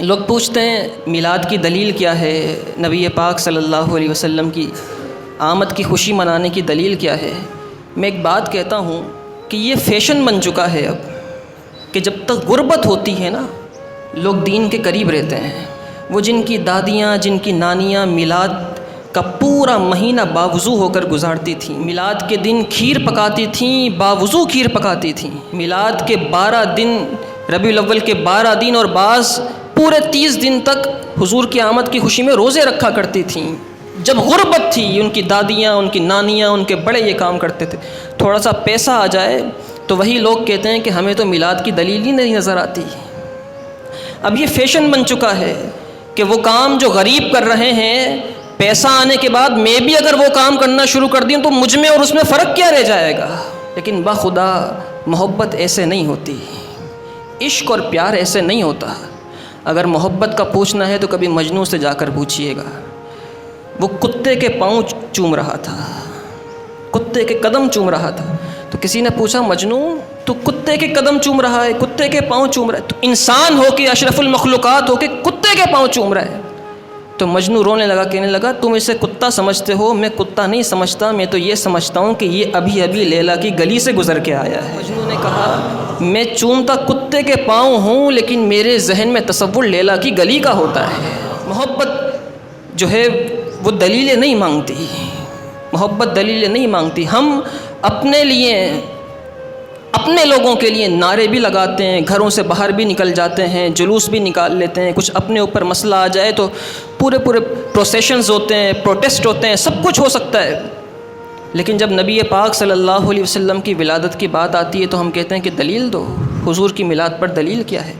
لوگ پوچھتے ہیں میلاد کی دلیل کیا ہے، نبی پاک صلی اللہ علیہ وسلم کی آمد کی خوشی منانے کی دلیل کیا ہے۔ میں ایک بات کہتا ہوں کہ یہ فیشن بن چکا ہے اب، کہ جب تک غربت ہوتی ہے نا لوگ دین کے قریب رہتے ہیں۔ وہ جن کی دادیاں، جن کی نانیاں میلاد کا پورا مہینہ باوضو ہو کر گزارتی تھیں، میلاد کے دن کھیر پکاتی تھیں، باوضو کھیر پکاتی تھیں، میلاد کے 12 دن، ربیع الاول کے 12 دن اور بعض پورے 30 دن تک حضور کی آمد کی خوشی میں روزے رکھا کرتی تھیں۔ جب غربت تھی ان کی دادیاں، ان کی نانیاں، ان کے بڑے یہ کام کرتے تھے۔ تھوڑا سا پیسہ آ جائے تو وہی لوگ کہتے ہیں کہ ہمیں تو میلاد کی دلیل ہی نہیں نظر آتی۔ اب یہ فیشن بن چکا ہے کہ وہ کام جو غریب کر رہے ہیں، پیسہ آنے کے بعد میں بھی اگر وہ کام کرنا شروع کر دوں تو مجھ میں اور اس میں فرق کیا رہ جائے گا۔ لیکن بخدا محبت ایسے نہیں ہوتی، عشق اور پیار ایسے نہیں ہوتا۔ اگر محبت کا پوچھنا ہے تو کبھی مجنوں سے جا کر پوچھئے گا۔ وہ کتے کے پاؤں چوم رہا تھا، کتے کے قدم چوم رہا تھا، تو کسی نے پوچھا مجنوں تو کتے کے قدم چوم رہا ہے، کتے کے پاؤں چوم رہا ہے، تو انسان ہو کے اشرف المخلوقات ہو کے کتے کے پاؤں چوم رہا ہے۔ تو مجنوں رونے لگا، کہنے لگا تم اسے کتا سمجھتے ہو، میں کتا نہیں سمجھتا، میں تو یہ سمجھتا ہوں کہ یہ ابھی ابھی لیلا کی گلی سے گزر کے آیا ہے۔ مجنوں نے کہا میں چومتا کتے کے پاؤں ہوں لیکن میرے ذہن میں تصور لیلا کی گلی کا ہوتا ہے۔ محبت جو ہے وہ دلیلیں نہیں مانگتی، محبت دلیلیں نہیں مانگتی۔ ہم اپنے لیے، اپنے لوگوں کے لیے نعرے بھی لگاتے ہیں، گھروں سے باہر بھی نکل جاتے ہیں، جلوس بھی نکال لیتے ہیں، کچھ اپنے اوپر مسئلہ آ جائے تو پورے پروسیشنز ہوتے ہیں، پروٹیسٹ ہوتے ہیں، سب کچھ ہو سکتا ہے۔ لیکن جب نبی پاک صلی اللہ علیہ وسلم کی ولادت کی بات آتی ہے تو ہم کہتے ہیں کہ دلیل دو، حضور کی میلاد پر دلیل کیا ہے؟